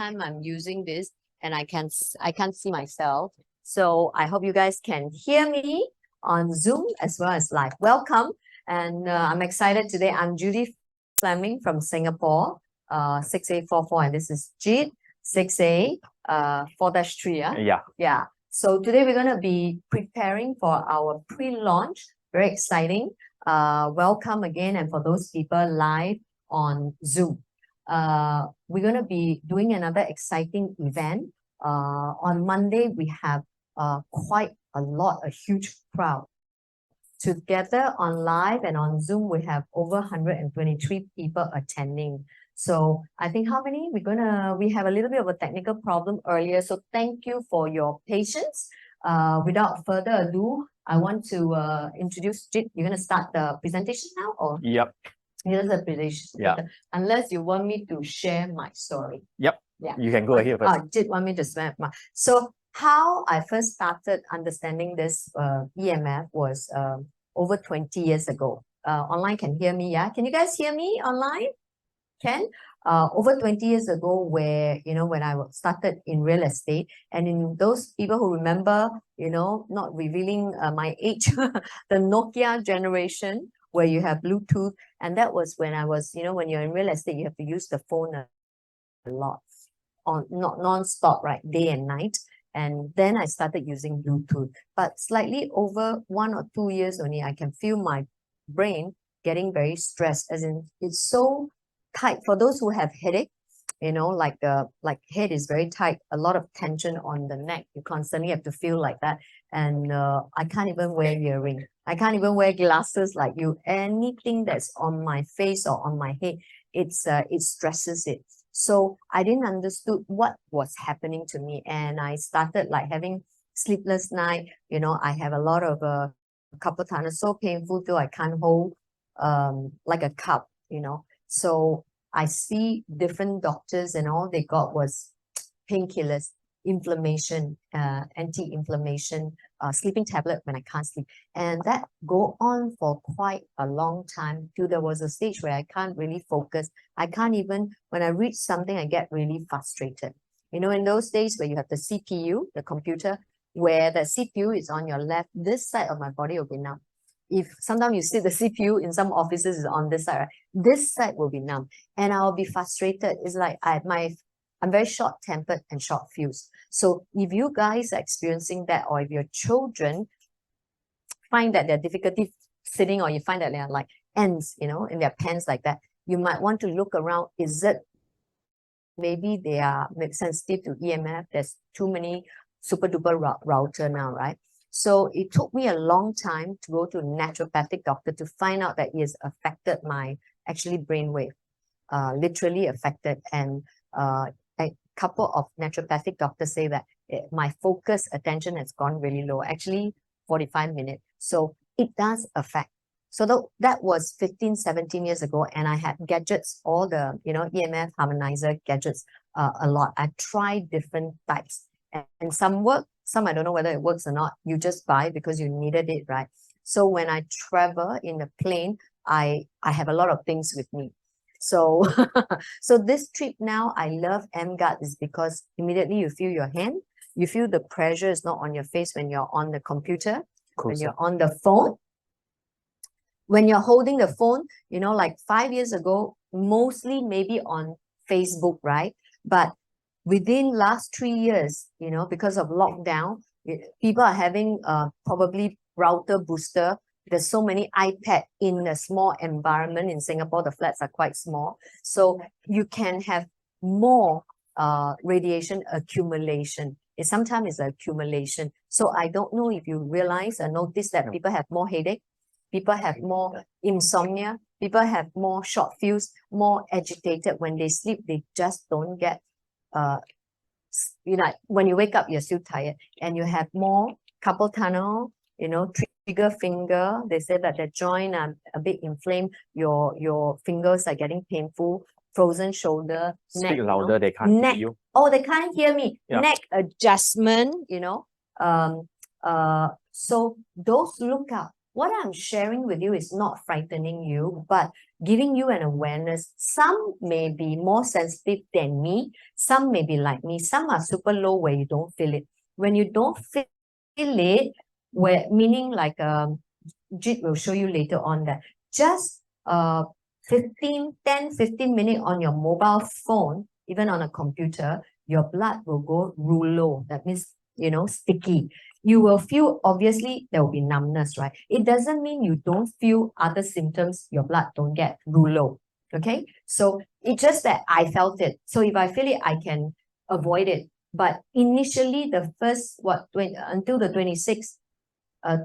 time I'm using this and I can't see myself. So I hope you guys can hear me on Zoom as well as live. Welcome. And I'm excited today. I'm Judy Fleming from Singapore, 6844, and this is JIT 6A 4-3. Yeah. So today we're going to be preparing for our pre-launch. Very exciting. Welcome again, and for those people live on Zoom. We're going to be doing another exciting event. On Monday, we have quite a huge crowd. Together on live and on Zoom, we have over 123 people attending. So I think how many? We have a little bit of a technical problem earlier. So thank you for your patience. Without further ado, I want to introduce Jit. You're going to start the presentation now, or? Yep. Here's the presentation. Yeah. Unless you want me to share my story. Yep. Yeah. You can go ahead first. Jit want me to share my. So how I first started understanding this EMF was over 20 years ago. Online can hear me, yeah? Can you guys hear me online? Can? Over 20 years ago, where, when I started in real estate, and in those people who remember, not revealing my age, the Nokia generation, where you have Bluetooth, and that was when I was, when you're in real estate, you have to use the phone a lot, not non-stop, right, day and night. And then I started using Bluetooth. But slightly over 1 or 2 years only, I can feel my brain getting very stressed, as in it's so tight. For those who have headache, like head is very tight, a lot of tension on the neck. You constantly have to feel like that. And I can't even wear earring. I can't even wear glasses like you. Anything that's on my face or on my head, it stresses it. So I didn't understood what was happening to me, and I started like having sleepless night. I have a lot of carpal tunnel, so painful till I can't hold like a cup. So I see different doctors, and all they got was painkillers, inflammation, anti-inflammation, sleeping tablet when I can't sleep. And that go on for quite a long time till there was a stage where I can't really focus. I can't even, when I read something, I get really frustrated. In those days where you have the CPU, the computer, where the CPU is on your left, this side of my body will be numb. If sometimes you see the CPU in some offices is on this side, right? This side will be numb, and I'll be frustrated. It's like I'm very short-tempered and short-fused. So if you guys are experiencing that, or if your children find that they're difficulty sitting, or you find that they're like ants, in their pants like that, you might want to look around. Is it maybe they are sensitive to EMF? There's too many super-duper router now, right? So it took me a long time to go to a naturopathic doctor to find out that it has affected my brainwave, literally affected. And a couple of naturopathic doctors say that my focus attention has gone really low, actually 45 minutes. So it does affect. So that was 15, 17 years ago, and I had gadgets, all the, EMF harmonizer gadgets, a lot. I tried different types, and some work, some I don't know whether it works or not. You just buy because you needed it, right? So when I travel in a plane, I have a lot of things with me. So, so this trip now, I love EmGuarde is because immediately you feel your hand, you feel the pressure is not on your face when you're on the computer, when you're on the phone. When you're holding the phone, like 5 years ago, mostly maybe on Facebook, right? But within last 3 years, because of lockdown, people are having probably router booster. There's so many iPad in a small environment. In Singapore, the flats are quite small. So you can have more radiation accumulation. Sometimes it's accumulation. So I don't know if you realize or notice that people have more headache, people have more insomnia, people have more short fuse, more agitated. When they sleep, they just don't get, when you wake up, you're still tired, and you have more carpal tunnel, trigger finger. They say that the joint are a bit inflamed. Your fingers are getting painful. Frozen shoulder. Speak neck, louder. They can't hear you. Oh, they can't hear me. Yeah. Neck adjustment. So those look out. What I'm sharing with you is not frightening you, but giving you an awareness. Some may be more sensitive than me. Some may be like me. Some are super low where you don't feel it. When you don't feel it, where meaning like Jit will show you later on that just 10, 15 minutes on your mobile phone, even on a computer, your blood will go low. That means, you know, sticky. You will feel, obviously, there will be numbness, right? It doesn't mean you don't feel other symptoms, your blood don't get low. Okay, so it's just that I felt it. So if I feel it, I can avoid it. But initially, the first, until the 26th,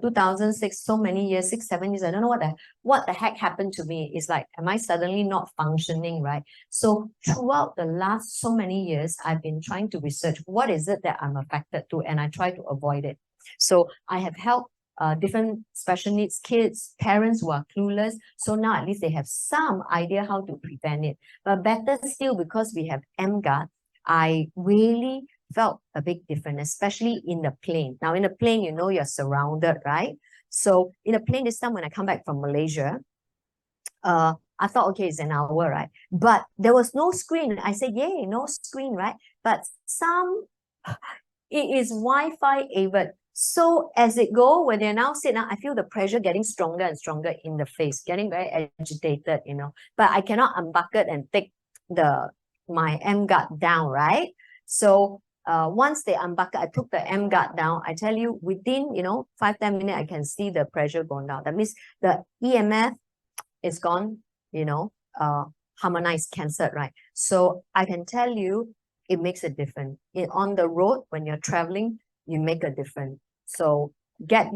2006, so many years, 6, 7 years, I don't know what the heck happened to me. It's like, am I suddenly not functioning, right? So throughout the last so many years, I've been trying to research what is it that I'm affected to, and I try to avoid it. So I have helped different special needs kids, parents who are clueless. So now at least they have some idea how to prevent it. But better still, because we have EmGuarde, I really felt a big difference, especially in the plane. Now, in the plane, you know, you're surrounded, right? So in the plane this time when I come back from Malaysia, I thought, okay, it's an hour, right? But there was no screen. I said, yay, no screen, right? But it is Wi-Fi avid. So as it go, when they're now sitting down, I feel the pressure getting stronger and stronger in the face, getting very agitated, you know. But I cannot unbucket and take my EmGuarde down, right? So once they unbucket, I took the EmGuarde down. I tell you, within, you know, 5-10 minutes, I can see the pressure going down. That means the EMF is gone, you know, harmonized, cancelled, right? So I can tell you, it makes a difference. On the road, when you're traveling, you make a difference. So this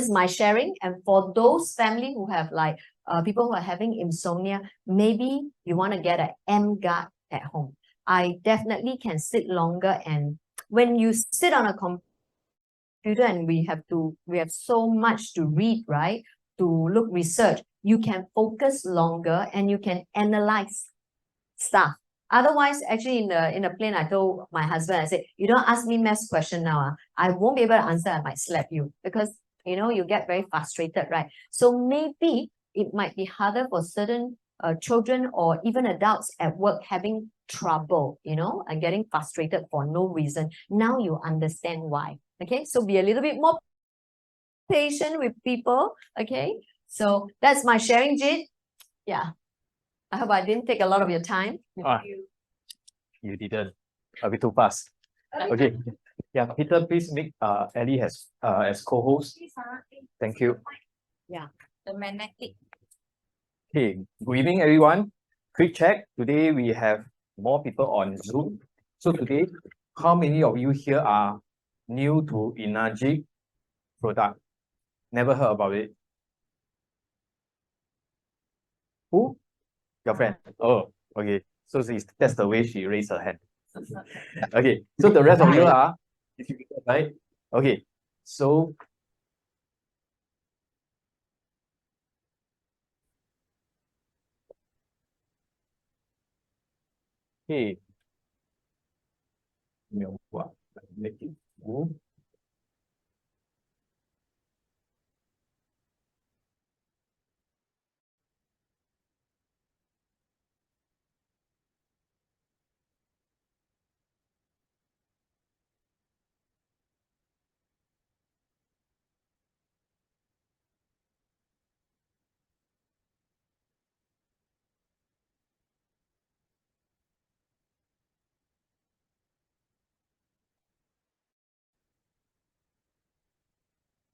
is my sharing. And for those family who have like, people who are having insomnia, maybe you want to get an EmGuarde at home. I definitely can sit longer. And when you sit on a computer and we have so much to read, right? To look research, you can focus longer and you can analyze stuff. Otherwise, actually in the plane, I told my husband, I said, you don't ask me math question now. I won't be able to answer. I might slap you because, you know, you get very frustrated, right? So maybe it might be harder for certain children or even adults at work having trouble, you know, and getting frustrated for no reason. Now you understand why. Okay, so be a little bit more patient with people. Okay, so that's my sharing, Jit. Yeah, I hope I didn't take a lot of your time. You didn't. A bit too fast. Okay. Yeah, Peter, please make Ellie as co-host. Thank you. Yeah. The magnetic. Okay, good evening, everyone. Quick check. Today we have more people on Zoom. So today, how many of you here are new to Enagic product? Never heard about it. Who? Your friend. Oh, okay. So that's the way she raised her hand. Okay, so the rest of you are, if you right? Okay, so okay. Make it move.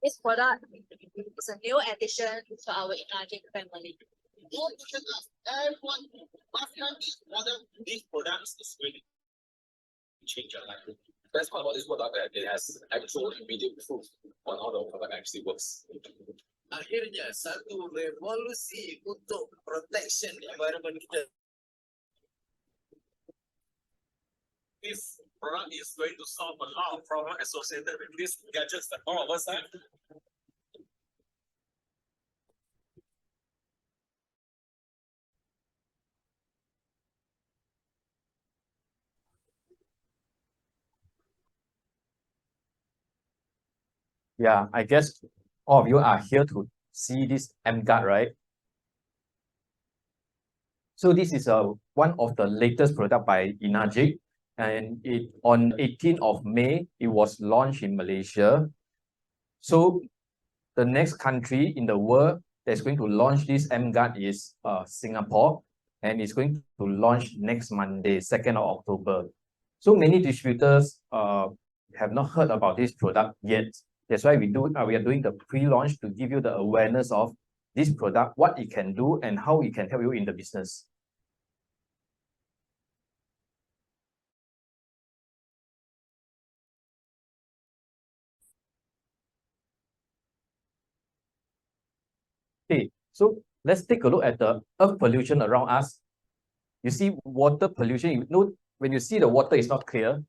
This product is a new addition to our Enagic family. Everyone must have this product. These products is really change your life. Best part about this product that it has actual immediate proof on how the product actually works. Akhirnya satu revolusi untuk protection environment kita. This product is going to solve a lot of problems associated with these gadgets that all of us have. Yeah, I guess all of you are here to see this EmGuarde, right? So this is one of the latest product by Enagic, and it on 18th of May, it was launched in Malaysia. So the next country in the world that's going to launch this EmGuarde is Singapore, and it's going to launch next Monday, 2nd of October. So many distributors have not heard about this product yet. That's why we are doing the pre-launch to give you the awareness of this product, what it can do, and how it can help you in the business. Okay, so let's take a look at the earth pollution around us. You see water pollution, you know, when you see the water is not clear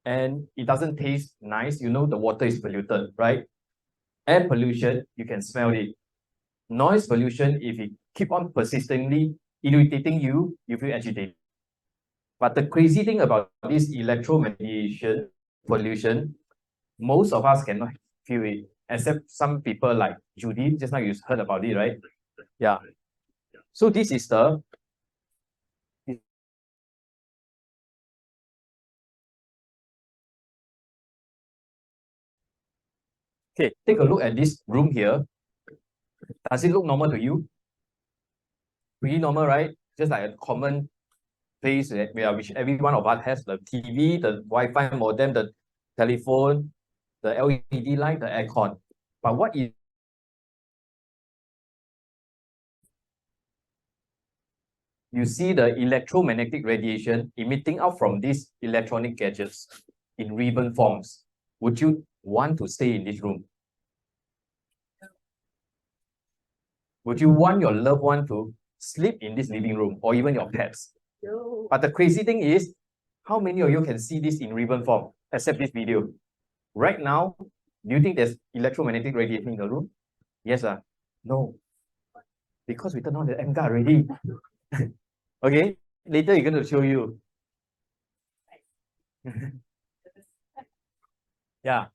and it doesn't taste nice, you know the water is polluted, right? Air pollution, you can smell it. Noise pollution, if it keep on persistently irritating you, you feel agitated. But the crazy thing about this electromagnetic pollution, most of us cannot feel it, except some people like Judy. Just now you heard about it, right? Yeah. So this is the okay. Take a look at this room here. Does it look normal to you? Pretty normal, right? Just like a common place which every one of us has, the TV, the Wi-Fi modem, the telephone, the LED light, the aircon. But what is you see the electromagnetic radiation emitting out from these electronic gadgets in ribbon forms. Would you want to stay in this room? Would you want your loved one to sleep in this living room, or even your pets? No. But the crazy thing is, how many of you can see this in ribbon form, except this video? Right now, do you think there's electromagnetic radiation in the room? Yes, no. Because we turned on the EmGuarde already. Okay, later you're going to show you. Yeah.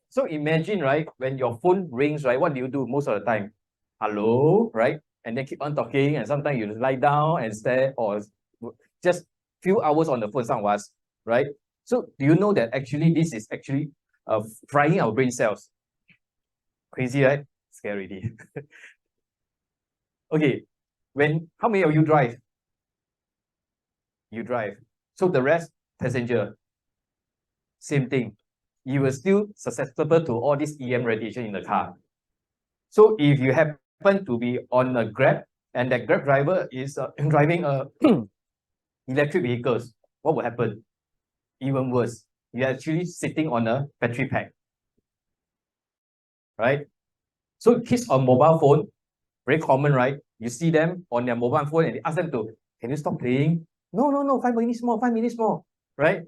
So imagine, right, when your phone rings, right, what do you do most of the time? Hello, right? And then keep on talking, and sometimes you lie down and stare, or just few hours on the phone, some of us, right? So do you know that actually this is actually frying our brain cells? Crazy, right? Scary. Okay, how many of you drive? You drive. So the rest, passenger, same thing. You will still susceptible to all this EM radiation in the car. So if you happen to be on a Grab, and that Grab driver is driving electric vehicles, what will happen? Even worse, you're actually sitting on a battery pack, right? So kids on mobile phone, very common, right? You see them on their mobile phone and they ask them to, can you stop playing? No, 5 minutes more, 5 minutes more, right?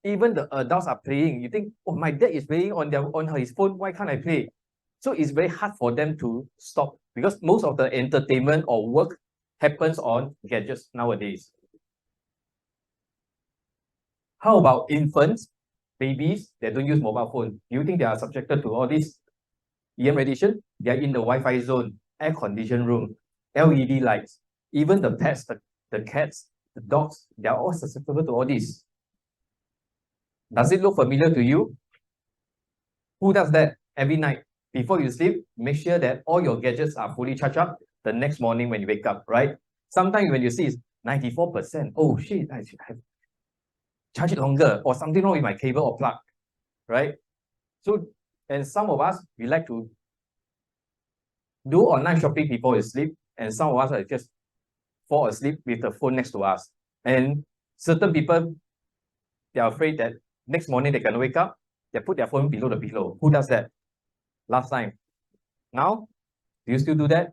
Even the adults are playing. You think, oh, my dad is playing on his phone, why can't I play? So it's very hard for them to stop, because most of the entertainment or work happens on gadgets nowadays. How about infants, babies that don't use mobile phone? Do you think they are subjected to all this EM radiation? They are in the Wi-Fi zone, air-conditioned room, LED lights. Even the pets, the cats, the dogs, they are all susceptible to all this. Does it look familiar to you? Who does that every night? Before you sleep, make sure that all your gadgets are fully charged up the next morning when you wake up, right? Sometimes when you see it's 94%, oh shit, I should have charged it longer, or something wrong with my cable or plug, right? So, and some of us, we like to do online shopping before you sleep, and some of us are just fall asleep with the phone next to us. And certain people, they are afraid that next morning they can wake up, they put their phone below the pillow. Who does that? Last time. Now, do you still do that?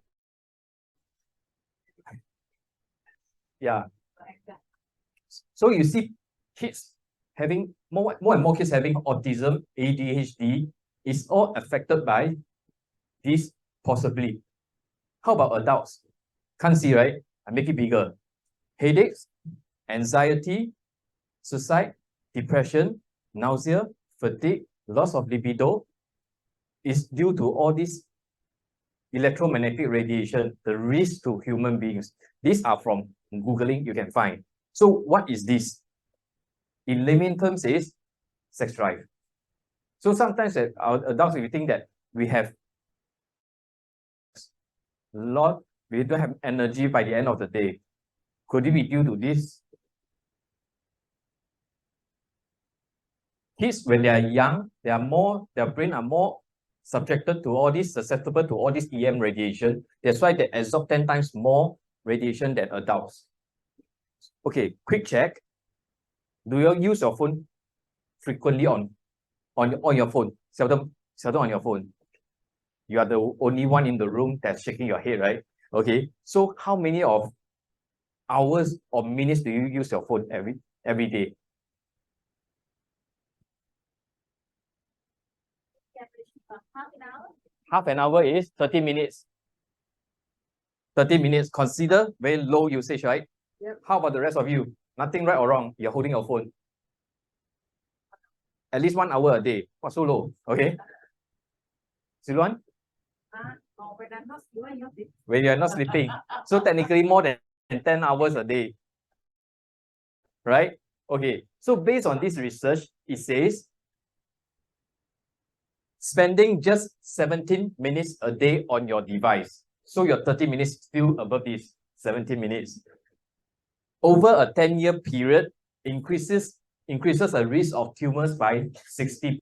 Yeah. So you see kids having more and more kids having autism, ADHD, is all affected by this possibly. How about adults? Can't see, right? I make it bigger. Headaches, anxiety, suicide, depression, nausea, fatigue, loss of libido is due to all this electromagnetic radiation, the risk to human beings. These are from Googling, you can find. So what is this? In layman terms is sex drive. So sometimes our adults, we think that we have we don't have energy by the end of the day. Could it be due to this? Kids, when they are young, their brain are more subjected to all this, susceptible to all this EM radiation. That's why they absorb 10 times more radiation than adults. Okay, quick check. Do you use your phone frequently on your phone? Seldom on your phone. You are the only one in the room that's shaking your head, right? Okay, so how many of hours or minutes do you use your phone every day? Half an hour. Half an hour is 30 minutes. 30 minutes, consider very low usage, right? Yep. How about the rest of you? Nothing right or wrong, you're holding your phone. At least 1 hour a day. What's so low? Okay. Siluan? When I'm not sleeping. When you're not sleeping. So technically more than 10 hours a day. Right? Okay. So based on this research, it says spending just 17 minutes a day on your device. So your 30 minutes still above this 17 minutes. Over a 10-year period, increases a risk of tumors by 60%.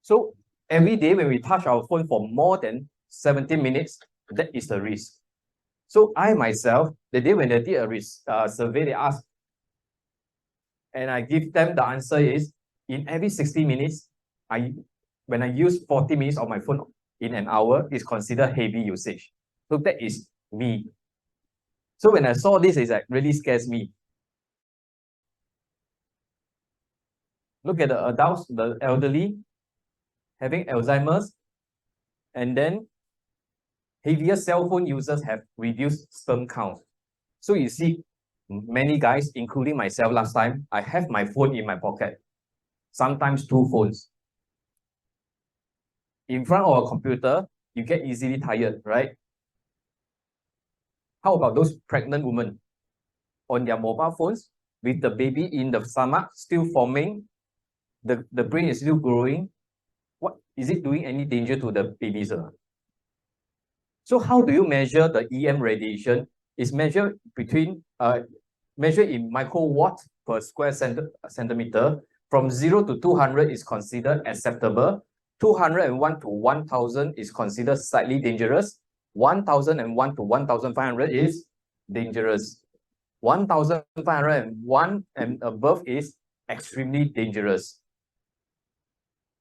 So every day when we touch our phone for more than 17 minutes, that is the risk. So I myself, the day when they did a survey, they asked, and I give them the answer is, in every 60 minutes, when I use 40 minutes of my phone in an hour, is considered heavy usage. So that is me. So when I saw this, it like really scares me. Look at the adults, the elderly, having Alzheimer's, and then heavier cell phone users have reduced sperm count. So you see, many guys, including myself last time, I have my phone in my pocket, sometimes 2 phones. In front of a computer, you get easily tired, right? How about those pregnant women on their mobile phones with the baby in the stomach still forming, the brain is still growing? What is it doing any danger to the babies? So how do you measure the EM radiation? It's measured measured in microwatt per square centimeter. From 0 to 200 is considered acceptable. 201 to 1000 is considered slightly dangerous. 1001 to 1500 is dangerous. 1501 and above is extremely dangerous.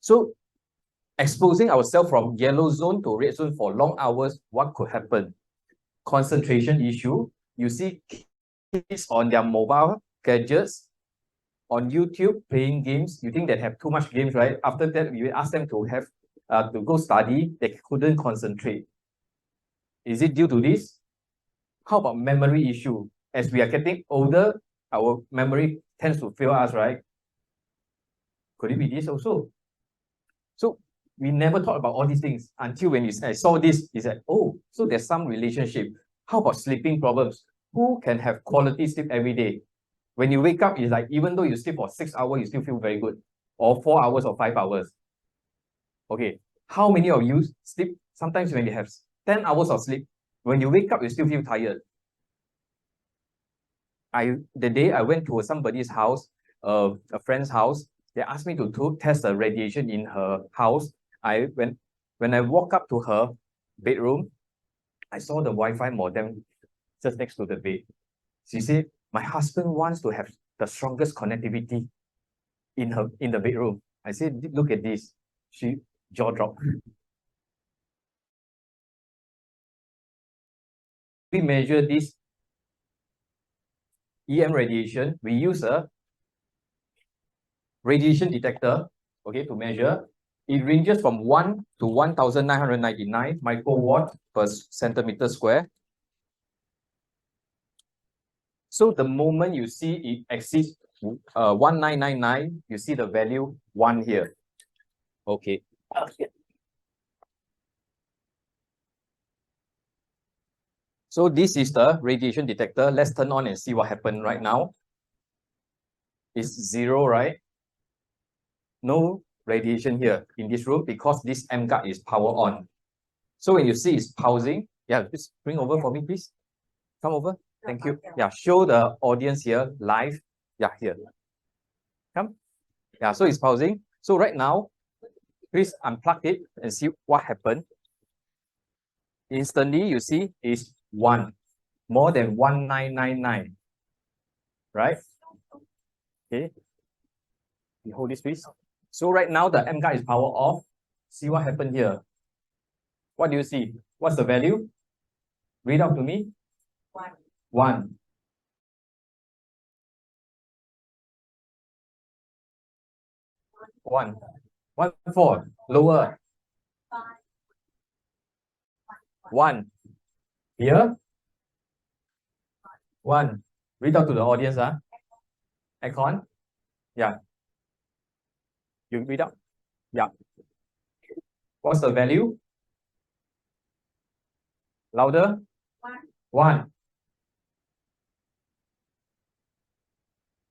So exposing ourselves from yellow zone to red zone for long hours, what could happen? Concentration issue. You see kids on their mobile gadgets, on YouTube playing games. You think they have too much games, right? After that, you ask them to have to go study, they couldn't concentrate. Is it due to this? How about memory issue? As we are getting older, our memory tends to fail us, right? Could it be this also? So we never thought about all these things until when I saw this, it's like, oh, so there's some relationship. How about sleeping problems? Who can have quality sleep every day? When you wake up, it's like, even though you sleep for 6 hours, you still feel very good. Or 4 hours or 5 hours. Okay, how many of you sleep? Sometimes when you have 10 hours of sleep, when you wake up, you still feel tired. The day I went to somebody's house, a friend's house, they asked me to test the radiation in her house. When I walk up to her bedroom, I saw the Wi-Fi modem just next to the bed. She said, my husband wants to have the strongest connectivity in the bedroom. I said, look at this. She jaw dropped. We measure this EM radiation. We use a radiation detector, okay, to measure. It ranges from 1 to 1999 microwatt per centimeter square. So the moment you see it exceeds 1999, you see the value 1 here. Okay. So this is the radiation detector. Let's turn on and see what happened right now. It's 0, right? No radiation here in this room because this EmGuarde is power on. So when you see it's pausing, yeah, just bring over for me, please. Come over. Thank you. Yeah, show the audience here live. Yeah, here. Come. Yeah, so it's pausing. So right now, please unplug it and see what happened. Instantly, you see is 1, more than 1999. Right? Okay. You hold this, please. So right now, the EmGuarde is power off. See what happened here. What do you see? What's the value? Read out to me. 1. 1. 1. 1, 4. Lower. 1. Here. 1. Read out to the audience. Icon. Yeah. You read out. Yeah. What's the value? Louder. 1. 1.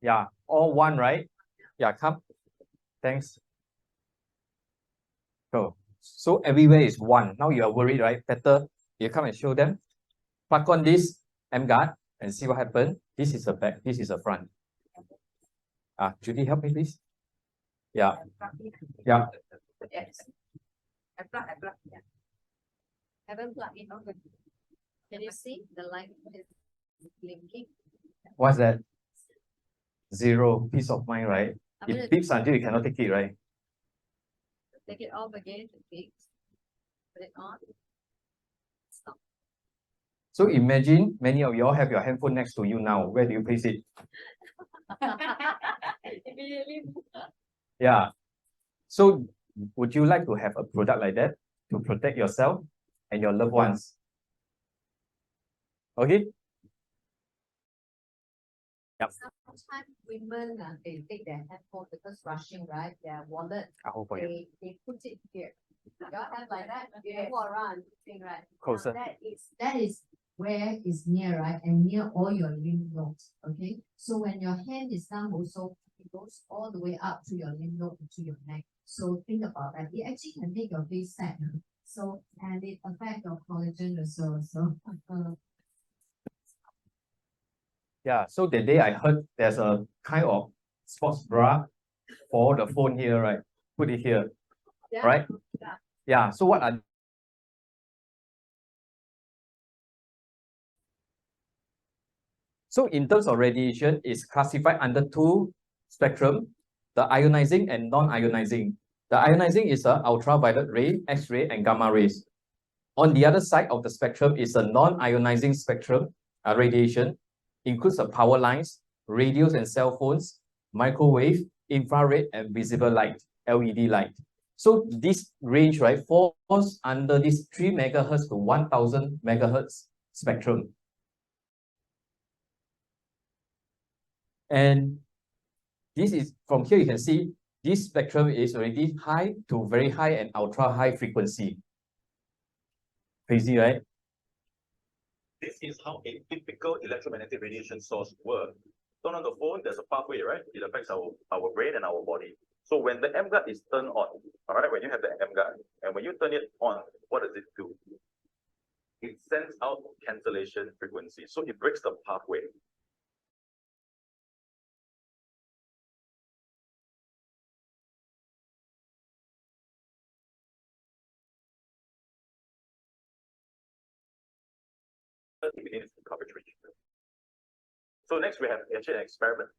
Yeah. All 1, right? Yeah, come. Thanks. Go. So everywhere is 1. Now you are worried, right? Better you come and show them. Plug on this EmGuarde and see what happened. This is the back. This is the front. Judy, help me, please. Yeah. Yeah. Yes. I plug. Yeah. Haven't plugged in. Okay. Can you see the light is blinking? What's that? 0. Peace of mind, right? I'm It gonna beeps until you cannot take it, right? take it off again. Fix. Put it on. Stop. So imagine many of you all have your handphone next to you now. Where do you place it? Immediately. Yeah. So would you like to have a product like that to protect yourself and your loved ones? Okay? Yep. Sometimes women they take their handphone because rushing, right? Their wallet, I'll for you. they put it here. Y'all have like that? You walk around thing, right? Closer. Now that is where is near, right? And near all your lymph nodes. Okay. So when your hand is down also, it goes all the way up to your lymph node to your neck. So think about that. It actually can make your face sad. So and it affects your collagen also. So Yeah, so the day I heard there's a kind of sports bra for the phone here, right? Put it here, yeah. right? Yeah. Yeah, so what are So in terms of radiation, it's classified under 2 spectrum, the ionizing and non-ionizing. The ionizing is a ultraviolet ray, X-ray, and gamma rays. On the other side of the spectrum is a non-ionizing spectrum, radiation, includes the power lines, radios and cell phones, microwave, infrared, and visible light, LED light. So this range, right, falls under this 3 megahertz to 1000 megahertz spectrum. And this is, from here you can see, this spectrum is already high to very high and ultra high frequency. Crazy, right? This is how a typical electromagnetic radiation source works. So on the phone, there's a pathway, right? It affects our brain and our body. So when the EmGuarde is turned on, all right, when you have the EmGuarde, and when you turn it on, what does it do? It sends out cancellation frequency. So it breaks the pathway. Within its coverage region. So next we have actually an experiment.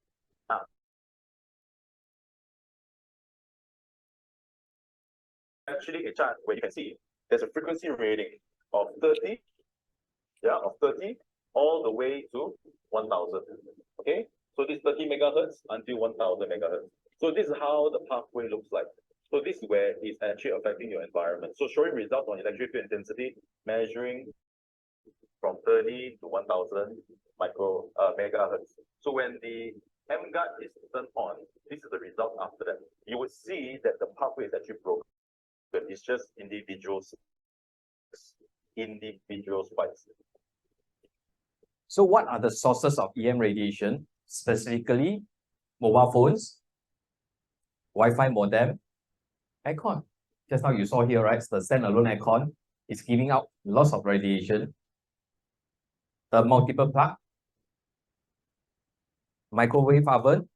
Actually a chart where you can see there's a frequency rating of 30, of 30 all the way to 1000. Okay, so this 30 megahertz until 1000 megahertz. So this is how the pathway looks like. So this is where it's actually affecting your environment. So showing results on electric field intensity, measuring from 30 to 1000 megahertz. So when the EmGuarde is turned on, this is the result after that. You will see that the pathway is actually broken. It's just individual spikes. So what are the sources of EM radiation? Specifically, mobile phones, Wi-Fi modem, aircon. Just now you saw here, right? The standalone aircon is giving out lots of radiation. The multiple plug, microwave oven,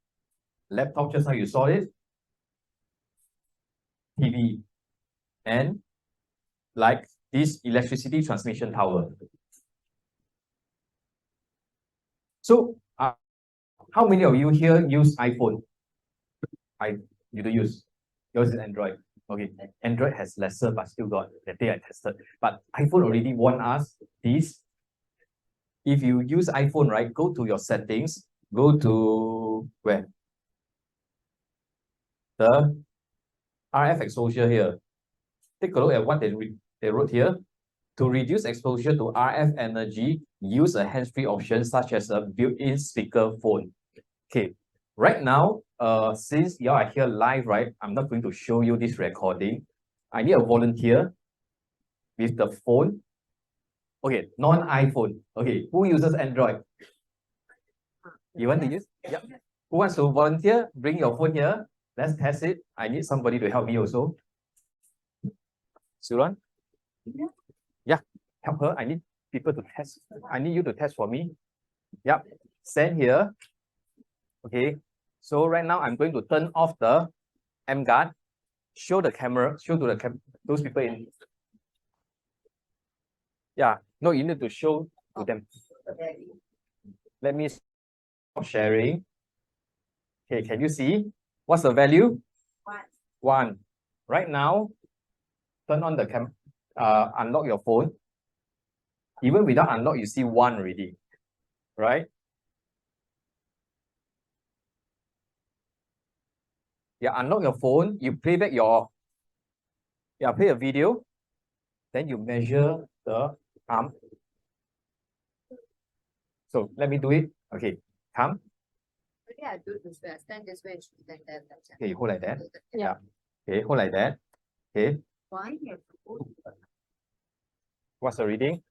laptop, just now you saw it, TV, and like this electricity transmission tower. So, how many of you here use iPhone? You don't use. Yours is Android. Okay, Android has lesser, but still got that day I tested. But iPhone already warned us this. If you use iPhone, right, go to your settings, go to where? The RF exposure here. Take a look at what they wrote here. To reduce exposure to RF energy, use a hands-free option such as a built-in speaker phone. Okay, right now, since you are here live, right, I'm not going to show you this recording. I need a volunteer with the phone. Okay, non-iPhone. Okay, who uses Android? You want to use? Yeah. Who wants to volunteer? Bring your phone here. Let's test it. I need somebody to help me also. Suran? Yeah, help her. I need people to test. I need you to test for me. Yep. Stand here. Okay. So right now I'm going to turn off the EmGuarde. Show the camera. Show to the those people in. Yeah. No, you need to show to them. Let me stop sharing. Okay. Can you see? What's the value? 1. Right now, turn on the cam. Unlock your phone. Even without unlock, you see 1 already, right? Yeah, unlock your phone. You play back your. Yeah, play a video. Then you measure the arm. So let me do it. Okay, come. Maybe I do it this way. I stand this way and stand there. Okay, you hold like that. Yeah. Okay, hold like that. Okay. 1. What's the reading?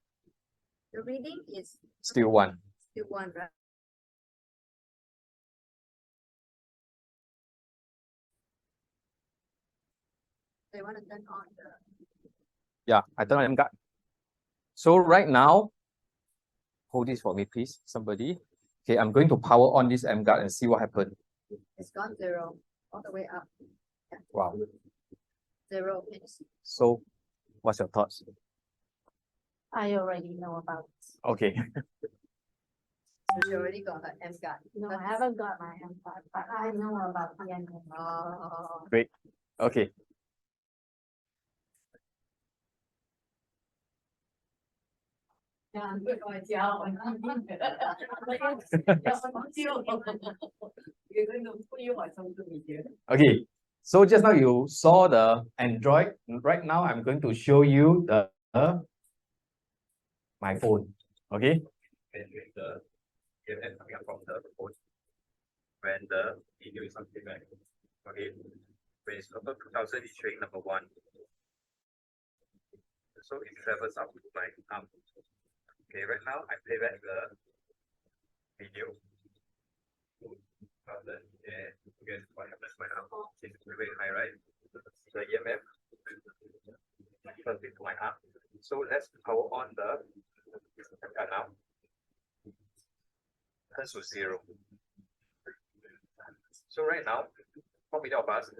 The reading is Still 1. still 1, right? They want to turn on the. Yeah, I turn on EmGuarde. So right now, hold this for me, please. Somebody. Okay, I'm going to power on this EmGuarde and see what happens. It's gone 0 all the way up. Yeah. Wow. 0. Can you see? So, what's your thoughts? I already know about it. Okay. So she already got her EmGuarde. No, I haven't got my EmGuarde, but I know about the EmGuarde. Oh. Great. Okay. Okay. So just now you saw the Android. Right now I'm going to show you the my phone. Okay. And the EMF coming up from the phone. When the video is on playback. Okay. When it's above 2000, it's showing number 1. So it travels up to my arm. Okay, right now I play back the video. And again, what happens when my arm is very high, right? The EMF comes into my arm. So let's power on the now. Turns to 0. So right now, how many of us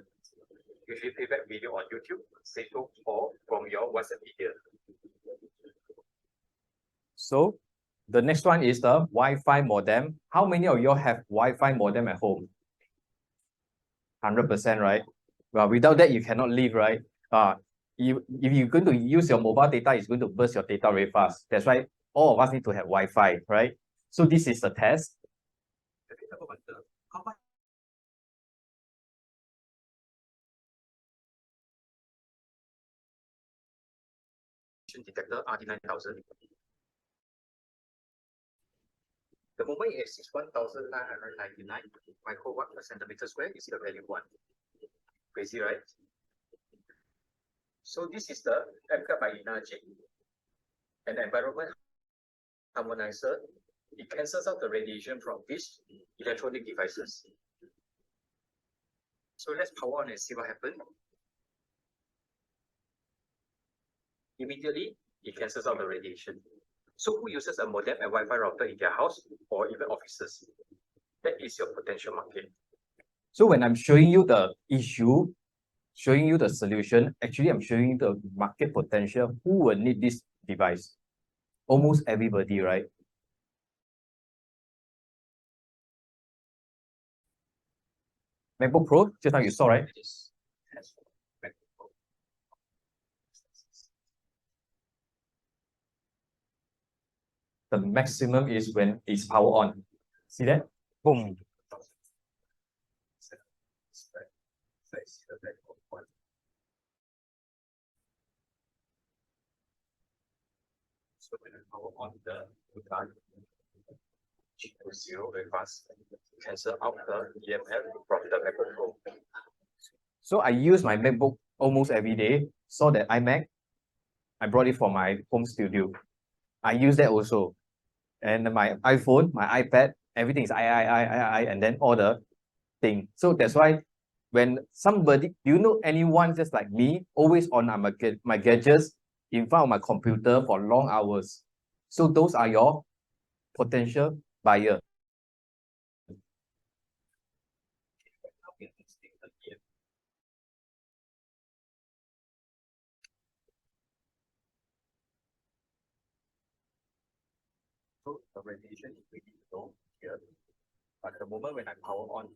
usually play back video on YouTube, Facebook, or from your WhatsApp media? So the next one is the Wi-Fi modem. How many of you have Wi-Fi modem at home? 100%, right? Well, without that, you cannot live, right? If you're going to use your mobile data, it's going to burst your data very fast. That's why all of us need to have Wi-Fi, right? So this is the test. Detector RD9000. The moment it is 1999 microwatt per centimeter square, you see the value 1. Crazy, right? So this is the EmGuarde by Enagic, an environment harmonizer it cancels out the radiation from these electronic devices. So let's power on and see what happens. Immediately, it cancels out the radiation. So who uses a modem and Wi-Fi router in their house or even offices? That is your potential market. So when I'm showing you the issue, showing you the solution, actually I'm showing you the market potential. Who will need this device? Almost everybody, right? MacBook Pro, just now you saw, right? The maximum is when it's power on. See that? Boom. So when I power on the card, to 0 very fast, cancel out the EMF from the MacBook Pro. So I use my MacBook almost every day. Saw that iMac, I brought it from my home studio. I use that also. And my iPhone, my iPad, everything is and then all the thing. So that's why when somebody, do you know anyone just like me, always on my gadgets in front of my computer for long hours? So those are your potential buyer. So the radiation is really low here. But the moment when I power on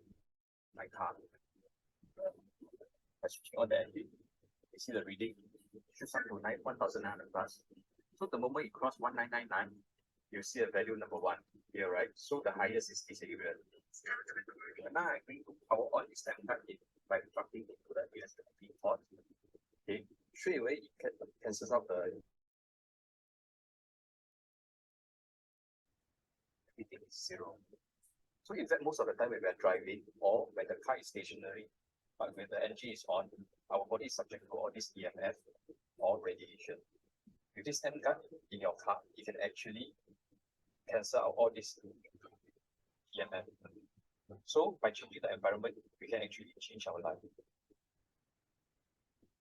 my car, by switching on the engine, you see the reading shoots up to 1,900 plus. So the moment you cross 1999, you see a value number 1 here, right? So the highest is this area. Now I'm going to power on this time by plugging into the USB port. Okay, straight away it cancels out the everything is 0. So in fact, most of the time when we are driving or when the car is stationary, but when the engine is on, our body is subject to all this EMF or radiation. With this EmGuarde in your car, it can actually cancel out all this EMF. So by changing the environment, we can actually change our life.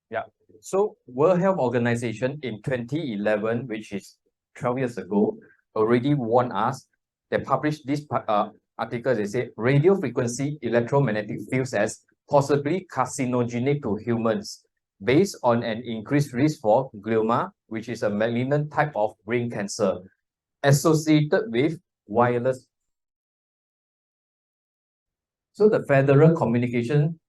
Yeah. So World Health Organization in 2011, which is 12 years ago, already warned us. They published this article. They say radio frequency electromagnetic fields as possibly carcinogenic to humans, based on an increased risk for glioma, which is a malignant type of brain cancer, associated with wireless. So the Federal Communication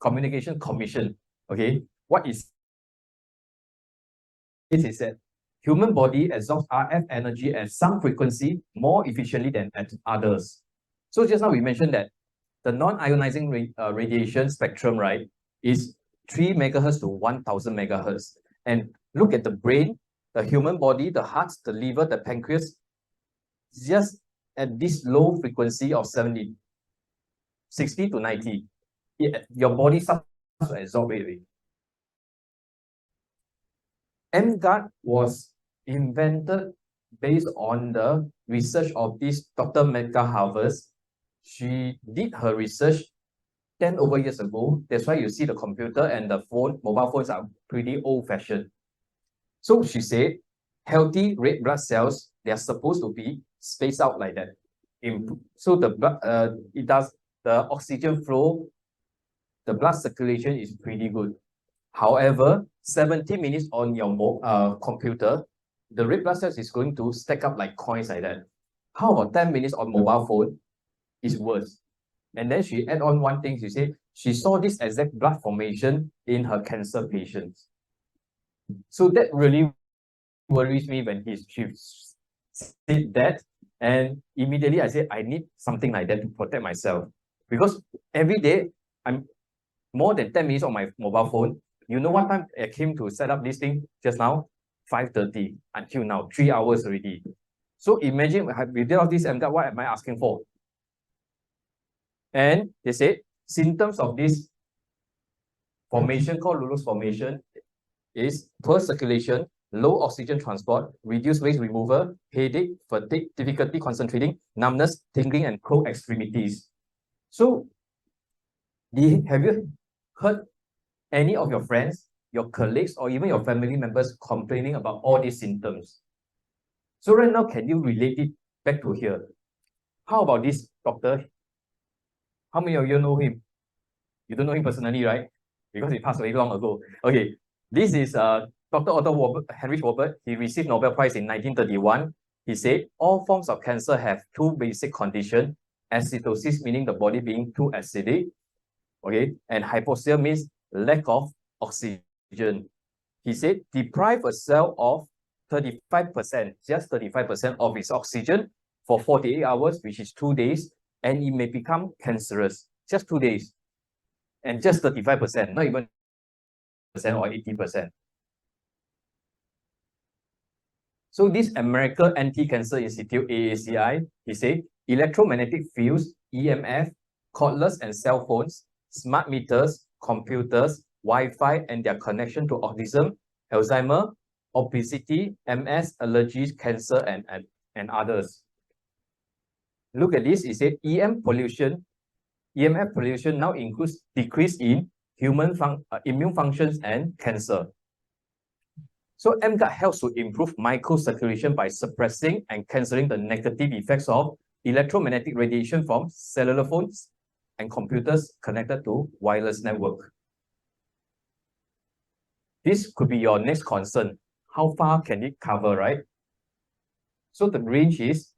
Commission, okay, what is it? Is that human body absorbs RF energy at some frequency more efficiently than at others. So just now we mentioned that the non-ionizing radiation spectrum, right, is 3 megahertz to 1,000 megahertz. And look at the brain, the human body, the heart, the liver, the pancreas, just at this low frequency of 60 to 90, your body starts to absorb it. EmGuarde was invented based on the research of this Dr. Medgar Havers. She did her research 10 over years ago. That's why you see the computer and the mobile phones are pretty old-fashioned. So she said, healthy red blood cells, they are supposed to be spaced out like that. So the blood, the oxygen flow, the blood circulation is pretty good. However, 70 minutes on your computer, the red blood cells is going to stack up like coins like that. How about 10 minutes on mobile phone? Is worse. And then she add on one thing. She said she saw this exact blood formation in her cancer patients. So that really worries me when she said that. And immediately I said, I need something like that to protect myself. Because every day, I'm more than 10 minutes on my mobile phone. You know what time I came to set up this thing just now? 5:30 until now, 3 hours already. So imagine we did all this EmGuarde, what am I asking for? And they said symptoms of this formation called Lulus formation is poor circulation, low oxygen transport, reduced waste removal, headache, fatigue, difficulty concentrating, numbness, tingling, and cold extremities. So, have you heard any of your friends, your colleagues, or even your family members complaining about all these symptoms? So right now, can you relate it back to here? How about this doctor? How many of you know him? You don't know him personally, right? Because he passed away long ago. Okay, this is Dr. Heinrich Robert. He received Nobel Prize in 1931. He said, all forms of cancer have two basic conditions. Acidosis, meaning the body being too acidic. Okay, and hypoxia means lack of oxygen. He said, deprive a cell of 35%, just 35% of its oxygen for 48 hours, which is 2 days, and it may become cancerous. Just 2 days. And just 35%, not even or 80%. So this American Anti-Cancer Institute, AACI, he said, electromagnetic fields, EMF, cordless and cell phones, smart meters, computers, Wi-Fi, and their connection to autism, Alzheimer, obesity, MS, allergies, cancer, and others. Look at this, it said EMF pollution now includes decrease in human immune functions and cancer. So EmGuarde helps to improve microcirculation by suppressing and cancelling the negative effects of electromagnetic radiation from cellular phones and computers connected to wireless network. This could be your next concern. How far can it cover, right? So the range is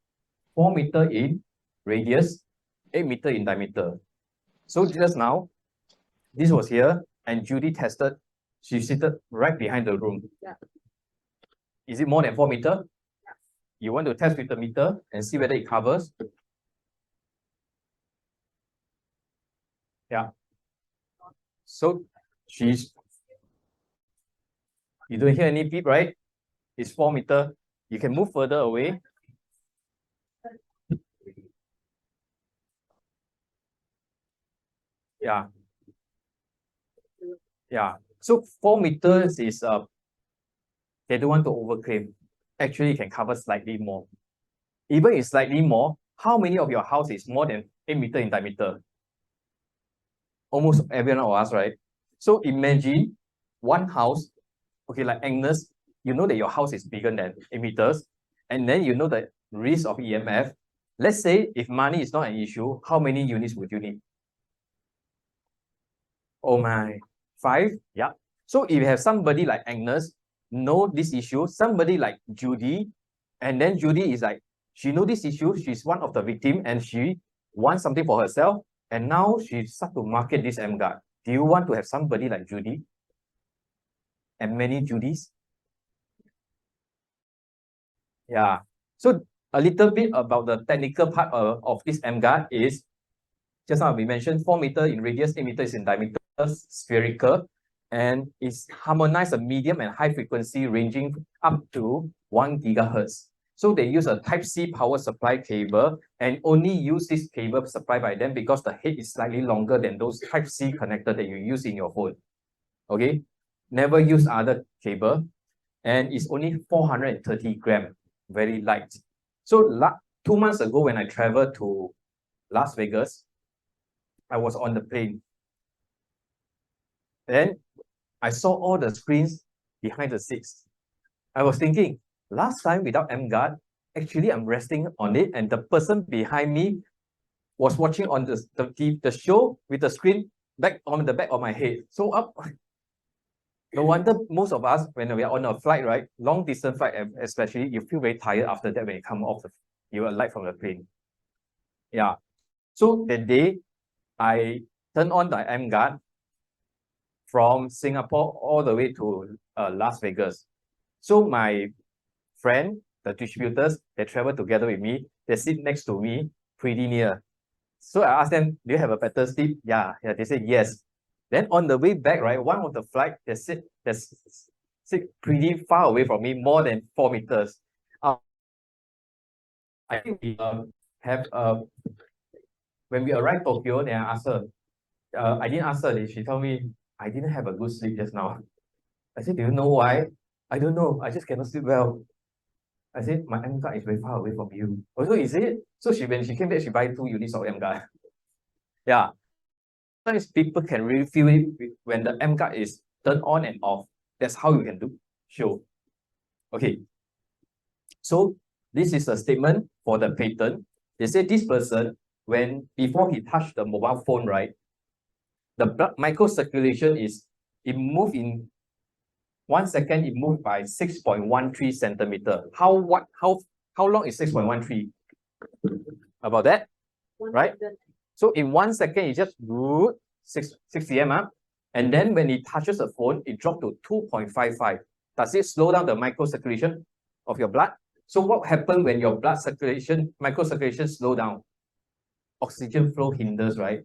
4 meters in radius, 8 meters in diameter. So just now, this was here, and Judy tested. She's seated right behind the room. Yeah. Is it more than 4 meters? Yeah. You want to test with the meter and see whether it covers? Yeah. So you don't hear any beep, right? It's 4 meters. You can move further away. Yeah. Yeah. So 4 meters is they don't want to overclaim. Actually, it can cover slightly more. Even if slightly more, how many of your house is more than 8 meters in diameter? Almost everyone of us, right? So imagine one house, okay, like Agnes, you know that your house is bigger than 8 meters, and then you know the risk of EMF. Let's say if money is not an issue, how many units would you need? Oh my, 5? Yeah. So if you have somebody like Agnes, know this issue, somebody like Judy, and then Judy is like, she know this issue, she's one of the victim, and she wants something for herself, and now she start to market this EmGuarde. Do you want to have somebody like Judy? And many Judys? Yeah. So a little bit about the technical part of this EmGuarde is, just now we mentioned 4 meters in radius, 8 meters in diameter, spherical, and it's harmonized a medium and high frequency ranging up to 1 gigahertz. So they use a Type-C power supply cable and only use this cable supplied by them because the head is slightly longer than those Type-C connector that you use in your phone. Okay, never use other cable, and it's only 430 grams, very light. So 2 months ago when I traveled to Las Vegas, I was on the plane. Then I saw all the screens behind the seats. I was thinking, last time without EmGuarde, actually I'm resting on it, and the person behind me was watching on the show with the screen back on the back of my head. So up. No wonder most of us, when we are on a flight, right, long distance flight especially, you feel very tired after that when you come off you alight from the plane. Yeah. So that day, I turned on the EmGuarde from Singapore all the way to Las Vegas. So my friend, the distributors, they travel together with me. They sit next to me, pretty near. So I asked them, do you have a better sleep? Yeah, they said yes. Then on the way back, right, one of the flight, they sit pretty far away from me, more than 4 meters. I think we have when we arrived Tokyo, then I asked her. I didn't ask her. She told me I didn't have a good sleep just now. I said, do you know why? I don't know. I just cannot sleep well. I said, my EmGuarde is very far away from you. Oh, so is it? So when she came back, she buy 2 units of EmGuarde. Yeah. Sometimes people can really feel it when the EmGuarde is turned on and off. That's how you can show. Okay. So this is a statement for the patent. They say this person, before he touched the mobile phone, right, the blood microcirculation it moved in 1 second, it moved by 6.13 centimeter. How long is 6.13? About that, right? So in 1 second, it just 6 cm up. And then when it touches the phone, it dropped to 2.55. Does it slow down the microcirculation of your blood? So what happens when your blood circulation, microcirculation slow down? Oxygen flow hinders, right?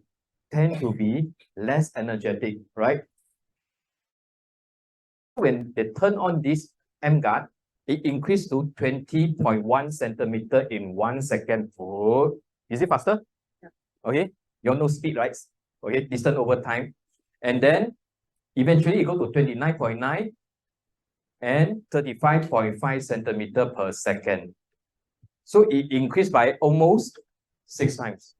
Tend to be less energetic, right? When they turn on this EmGuarde, it increased to 20.1 centimeter in 1 second. Oh, is it faster? Yeah. Okay, you all know speed, right? Okay, distance over time. And then eventually it go to 29.9 and 35.5 centimeter per second. So it increased by almost 6 times.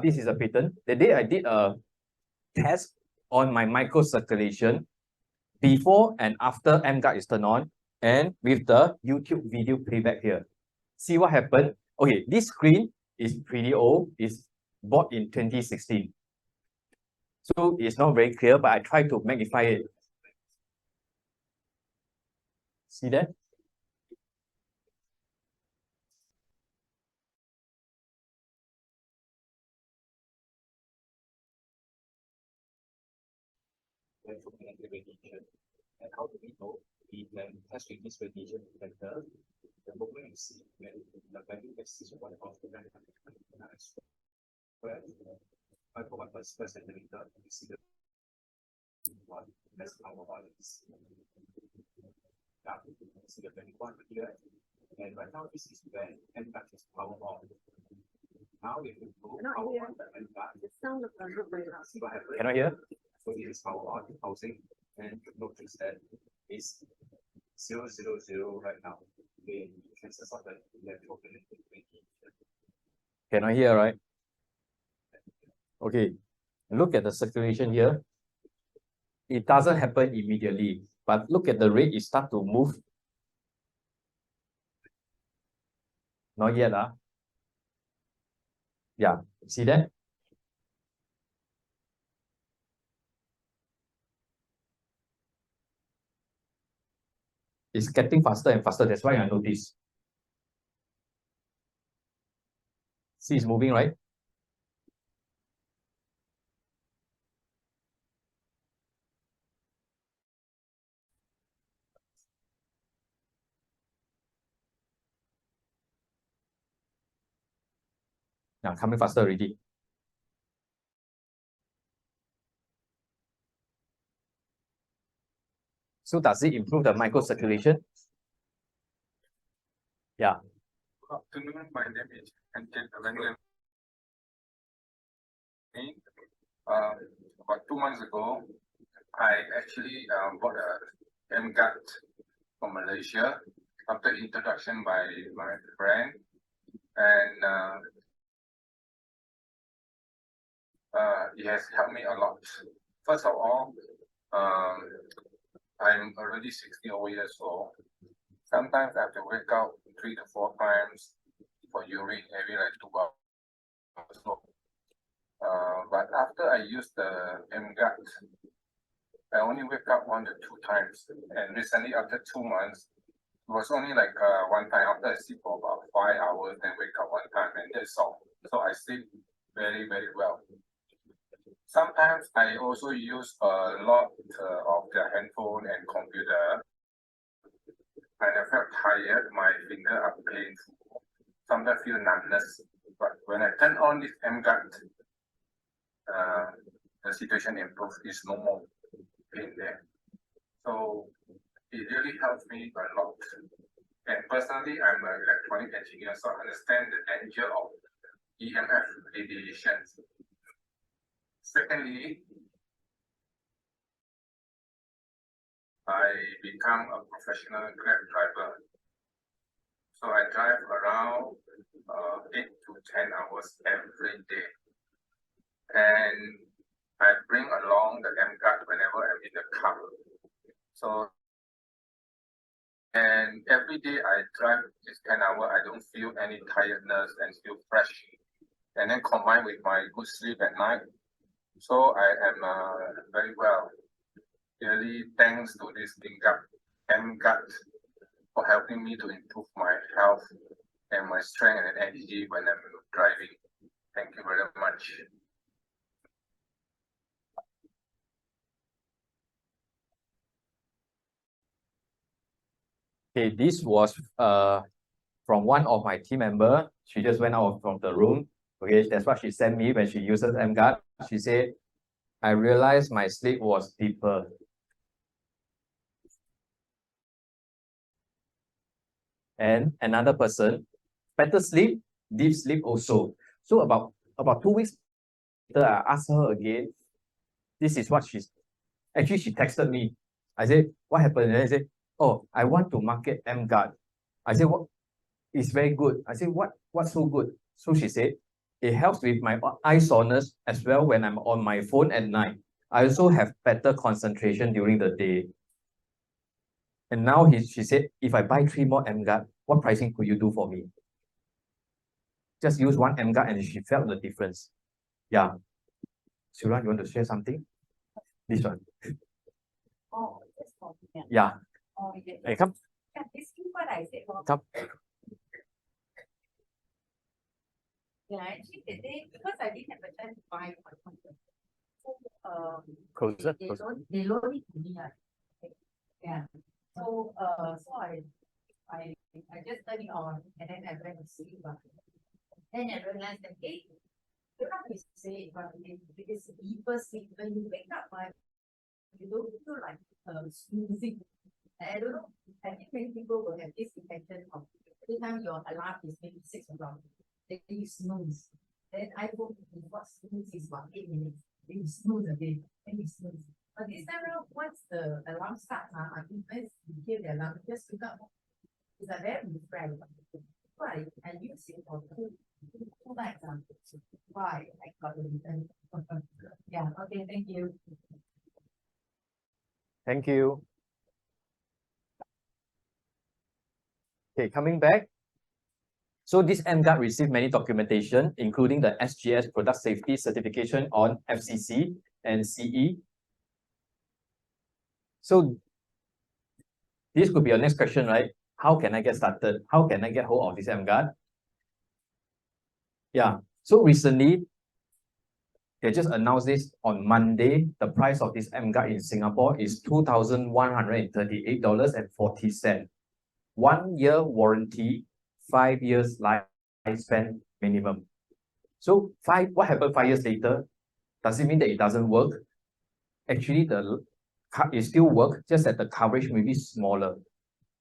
This is a patent. The day I did a test on my microcirculation before and after EmGuarde is turned on, and with the YouTube video playback here. See what happened? Okay, this screen is pretty old. It's bought in 2016. So it's not very clear, but I try to magnify it. See that? And how do we know we can test with this radiation detector? The moment you see when the value exceeds 1 of the square, 5.1 per centimeter, you see the one that's our values. Yeah, you see the 21 here, and right now this is when EmGuarde is power on. Now if you go power on the EmGuarde, see what happens. Can I hear? So it is power on housing, and notice that it's 000 right now. The chances of the electromagnetic radiation. Can I hear, right? Okay, look at the circulation here. It doesn't happen immediately, but look at the rate, it starts to move. Not yet, Yeah, see that? It's getting faster and faster. That's why I notice. See, it's moving, right? Now coming faster already. So does it improve the microcirculation? Yeah. Good afternoon, my name is Fleming. About 2 months ago, I actually bought a EmGuarde from Malaysia after introduction by my friend, and it has helped me a lot. First of all, I'm already 60 years old. Sometimes I have to wake up 3 to 4 times for urine every like 2 hours. But after I use the EmGuarde, I only wake up 1 to 2 times. And recently, after 2 months, it was only like 1 time after I sleep for about 5 hours, then wake up 1 time, and that's all. So I sleep very, very well. Sometimes I also use a lot of the handphone and computer. And I felt tired, my fingers are painful. Sometimes I feel numbness. But when I turn on this EmGuarde, the situation improves. There's no more pain there. So it really helps me a lot. And personally, I'm an electronic engineer, so I understand the danger of EMF radiation. Secondly, I become a professional Grab driver. So I drive around 8 to 10 hours every day. And I bring along the EmGuarde whenever I'm in the car. So, and every day I drive this 10 hours, I don't feel any tiredness and still fresh. And then combined with my good sleep at night, so I am very well. Really thanks to this EmGuarde for helping me to improve my health and my strength and energy when I'm driving. Thank you very much. Okay, this was from one of my team member. She just went out from the room. Okay, that's what she sent me when she uses EmGuarde. She said, I realized my sleep was deeper. And another person, better sleep, deep sleep also. So about 2 weeks later, I asked her again. This is what she texted me. I said, what happened? And I said, oh, I want to market EmGuarde. I said, what? It's very good. I said, what's so good? So she said, it helps with my eye soreness as well when I'm on my phone at night. I also have better concentration during the day. And now she said, if I buy 3 more EmGuarde, what pricing could you do for me? Just use one EmGuarde and she felt the difference. Yeah. Suran, you want to share something? This one. Oh, that's for me. Yeah. Oh, yeah. Hey, come. Yeah, this is what I said. Come. Yeah, actually the day, because I didn't have a chance to buy my computer. So, Closer. they loan it to me, yeah. So, so I just turn it on and then I went to sleep. Then I realized that, hey, you have to say it, but it's deeper sleep. When you wake up, you don't feel like snoozing. I don't know. I think many people will have this intention of every time your alarm is maybe 6 o'clock, then you snooze. Then I hope what snooze is about 8 minutes. Then you snooze again, then you snooze. But this time around, once the alarm starts, I think once you hear the alarm, just wake up. It's a very refreshed. Why? I use it for two nights. Why? I got the return. Yeah, okay, thank you. Thank you. Okay, coming back. So this EmGuarde received many documentation, including the SGS Product Safety Certification on FCC and CE. So this could be your next question, right? How can I get started? How can I get hold of this EmGuarde? Yeah, so recently, they just announced this on Monday. The price of this EmGuarde in Singapore is $2,138.40. 1 year warranty, 5 years lifespan minimum. So what happened 5 years later? Does it mean that it doesn't work? Actually, it still works, just that the coverage may be smaller.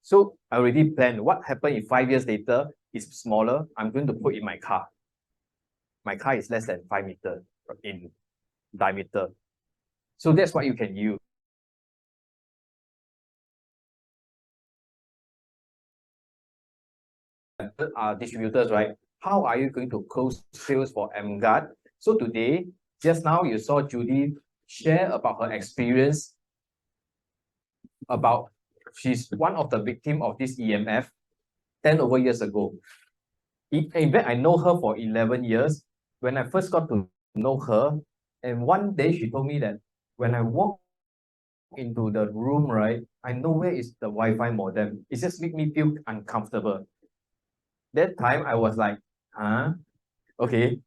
So I already planned what happened if 5 years later is smaller. I'm going to put in my car. My car is less than 5 meters in diameter. So that's what you can use. Distributors, right? How are you going to close sales for EmGuarde? So today, just now you saw Judy share about her experience about she's one of the victim of this EMF 10 over years ago. In fact, I know her for 11 years. When I first got to know her, and one day she told me that when I walk into the room, right, I know where is the Wi-Fi modem. It just make me feel uncomfortable. That time I was like, huh? Okay.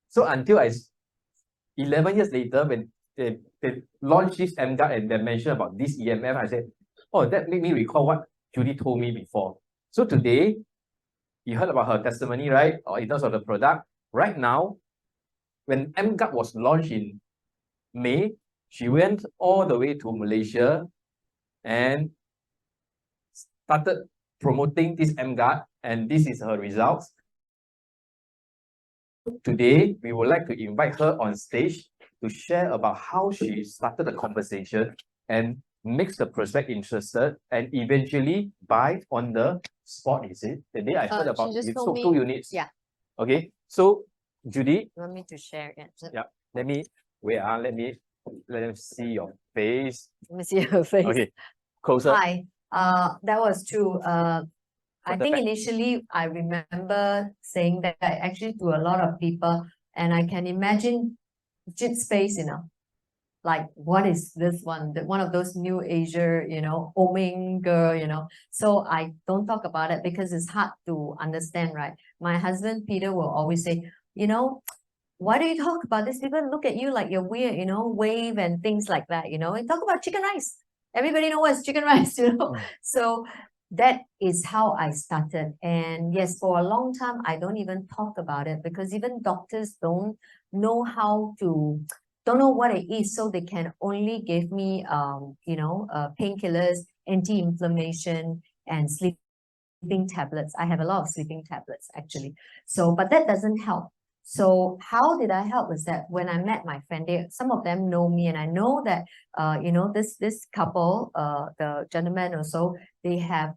So until 11 years later, when they launched this EmGuarde and they mentioned about this EMF, I said, oh, that made me recall what Judy told me before. So today, you heard about her testimony, right? Or in terms of the product. Right now, when EmGuarde was launched in May, she went all the way to Malaysia and started promoting this EmGuarde, and this is her results. Today, we would like to invite her on stage to share about how she started the conversation and makes the prospect interested, and eventually buy on the spot, is it? The day I heard she about just you told sold me- 2 units. yeah. Okay, so Judy, You want me to share it? yeah, let me let them see your face. Let me see her face. Okay, closer. Hi, that was true. I the think back. initially I remember saying that actually to a lot of people, and I can imagine Jit's face, like what is this one? One of those new Asia, oming girl, So I don't talk about it because it's hard to understand, right? My husband Peter will always say, why do you talk about this? People look at you like you're weird, wave and things like that, and talk about chicken rice. Everybody know what's chicken rice, So that is how I started. And yes, for a long time, I don't even talk about it because even doctors don't know don't know what it is. So they can only give me, painkillers, anti-inflammation, and sleeping tablets. I have a lot of sleeping tablets actually. So, but that doesn't help. So how did I help was that when I met my friend, some of them know me, and I know that this couple, the gentleman also, they have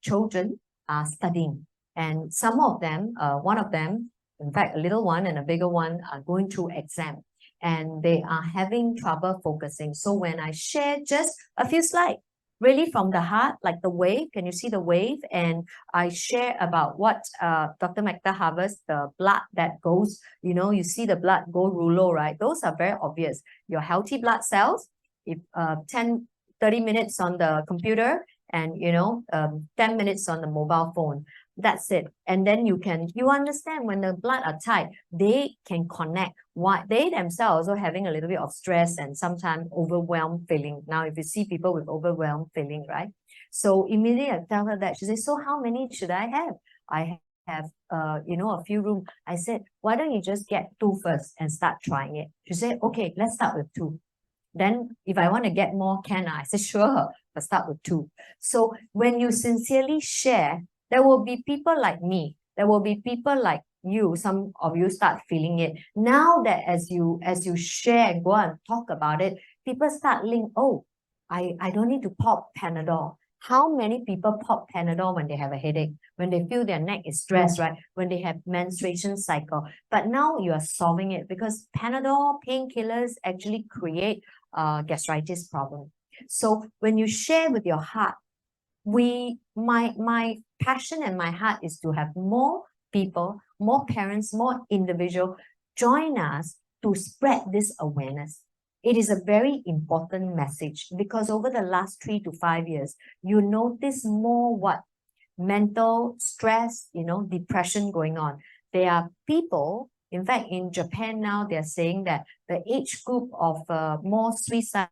children studying, and some of them, one of them, in fact, a little one and a bigger one, are going through exam, and they are having trouble focusing. So when I share just a few slides, really from the heart, like the wave, can you see the wave? And I share about what Dr. Mekta harvests, the blood that goes, you see the blood go rulo, right? Those are very obvious. Your healthy blood cells, if 30 minutes on the computer and, 10 minutes on the mobile phone. That's it. And then you understand when the blood are tight, they can connect why they themselves are having a little bit of stress and sometimes overwhelmed feeling. Now, if you see people with overwhelmed feeling, right? So immediately I tell her that. She says, so how many should I have? I have, a few rooms. I said, why don't you just get 2 first and start trying it? She said, okay, let's start with 2. Then if I want to get more, can I? I said, sure, but start with 2. So when you sincerely share, there will be people like me. There will be people like you. Some of you start feeling it. Now that as you share and go and talk about it, people start link, oh, I don't need to pop Panadol. How many people pop Panadol when they have a headache, when they feel their neck is stressed, right? When they have menstruation cycle. But now you are solving it because Panadol, painkillers actually create gastritis problem. So when you share with your heart, my passion and my heart is to have more people, more parents, more individuals join us to spread this awareness. It is a very important message because over the last 3 to 5 years, you notice more what mental stress, depression going on. There are people, in fact, in Japan now, they're saying that the age group of more suicide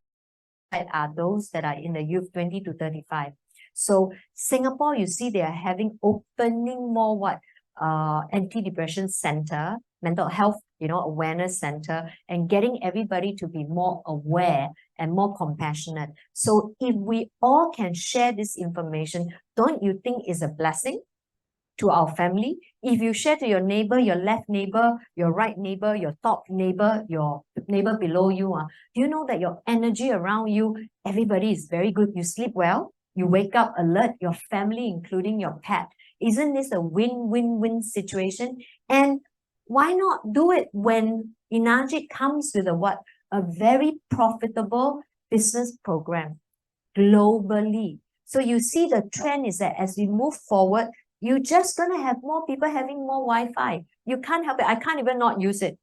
are those that are in the youth 20 to 35. So Singapore, you see, they are opening more anti-depression center, mental health, awareness center, and getting everybody to be more aware and more compassionate. So if we all can share this information, don't you think is a blessing to our family? If you share to your neighbor, your left neighbor, your right neighbor, your top neighbor, your neighbor below you, do you know that your energy around you, everybody is very good. You sleep well, you wake up alert, your family, including your pet. Isn't this a win-win-win situation? And why not do it when Enagic comes with a very profitable business program globally? So you see the trend is that as we move forward, you're just going to have more people having more Wi-Fi. You can't help it. I can't even not use it.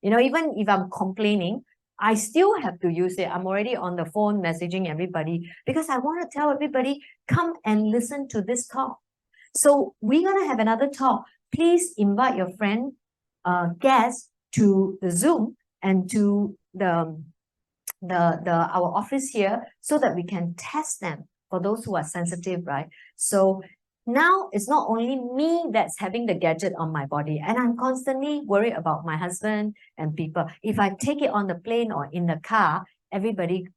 Even if I'm complaining, I still have to use it. I'm already on the phone messaging everybody because I want to tell everybody, come and listen to this talk. So we're going to have another talk. Please invite your friend, guests to the Zoom and to our office here so that we can test them for those who are sensitive, right? So now it's not only me that's having the gadget on my body, and I'm constantly worried about my husband and people. If I take it on the plane or in the car, everybody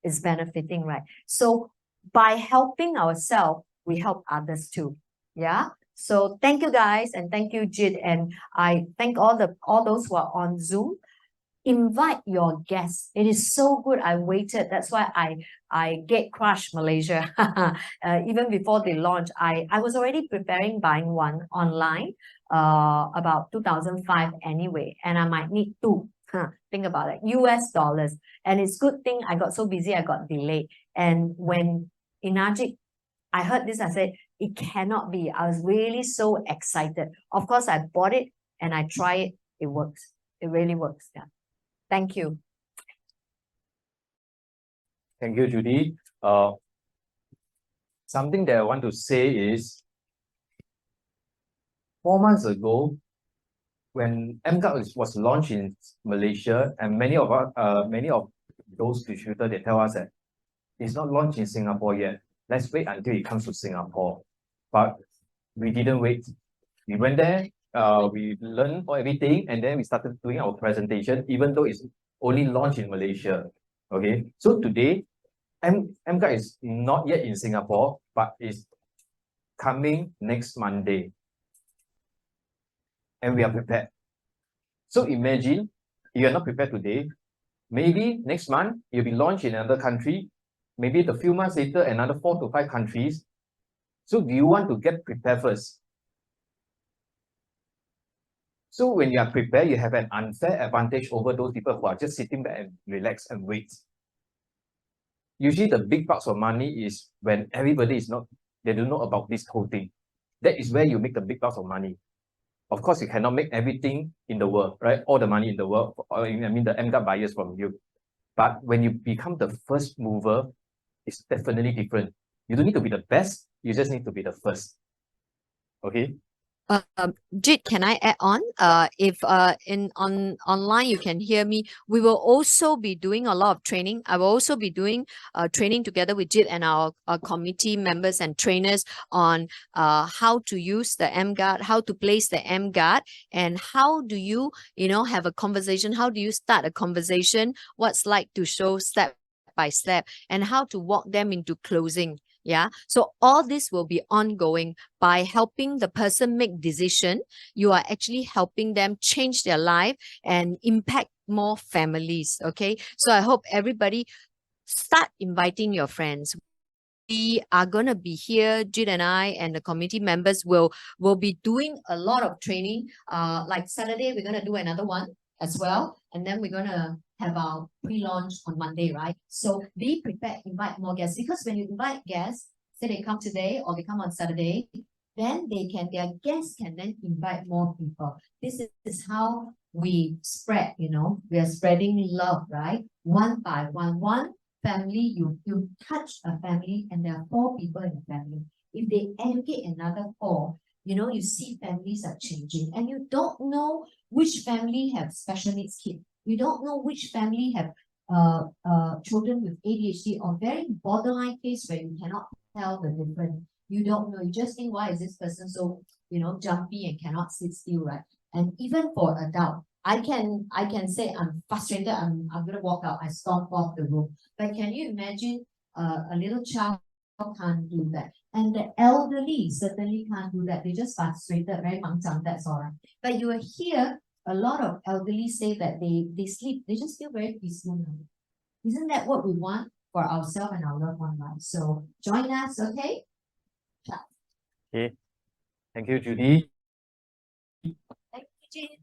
is benefiting, right? So by helping ourselves, we help others too. Yeah. So thank you guys, and thank you, Jid, and I thank all those who are on Zoom. invite your guests. It is so good. I waited. That's why I get crushed Malaysia. Even before they launch, I was already preparing buying one online about 2005 anyway, and I might need two. Think about it, US dollars. And it's good thing I got so busy, I got delayed. And when Enagic, I heard this, I said, it cannot be. I was really so excited. Of course, I bought it and I try it. It works. It really works. Yeah. Thank you. Thank you, Judy. Something that I want to say is 4 months ago, when EmGuarde was launched in Malaysia, and many of those distributors, they tell us that it's not launched in Singapore yet. Let's wait until it comes to Singapore. But we didn't wait. We went there, we learned everything, and then we started doing our presentation, even though it's only launched in Malaysia. Okay, so today, EmGuarde is not yet in Singapore, but is coming next Monday. And we are prepared. So imagine, if you're not prepared today, maybe next month, you'll be launched in another country, maybe a few months later, another 4 to 5 countries. So do you want to get prepared first? So when you are prepared, you have an unfair advantage over those people who are just sitting back and relax and wait. Usually the big bucks of money is when everybody is not, they don't know about this whole thing. That is where you make the big bucks of money. Of course, you cannot make everything in the world, right? All the money in the world, I mean the EmGuarde buyers from you. But when you become the first mover, it's definitely different. You don't need to be the best, you just need to be the first. Okay? Jit, can I add on? If online you can hear me, we will also be doing a lot of training. I will also be doing training together with Jit and our committee members and trainers on how to use the EmGuarde, how to place the EmGuarde, and how do you have a conversation, how do you start a conversation, what's like to show step by step, and how to walk them into closing. Yeah, so all this will be ongoing. By helping the person make decision, you are actually helping them change their life and impact more families. Okay, so I hope everybody start inviting your friends. We are going to be here, Jit and I and the committee members will be doing a lot of training. Like Saturday, we're going to do another one as well. And then we're going to have our pre-launch on Monday, right? So be prepared, invite more guests. Because when you invite guests, say they come today or they come on Saturday, then their guests can then invite more people. This is how we spread, we are spreading love, right? One by one family, you touch a family and there are 4 people in the family. If they educate another 4, you see families are changing, and you don't know which family have special needs kids. You don't know which family have children with ADHD or very borderline case where you cannot tell the difference. You don't know. You just think, why is this person so jumpy and cannot sit still, right? And even for adult, I can say I'm frustrated. I'm gonna walk out. I stomp off the room. But can you imagine a little child can't do that, and the elderly certainly can't do that. They just frustrated, very mangchang, that's all right. But you will hear a lot of elderly say that they sleep, they just feel very peaceful now. Isn't that what we want for ourselves and our loved one, right? So join us, okay? Okay. Thank you, Judy. Thank you, Jane.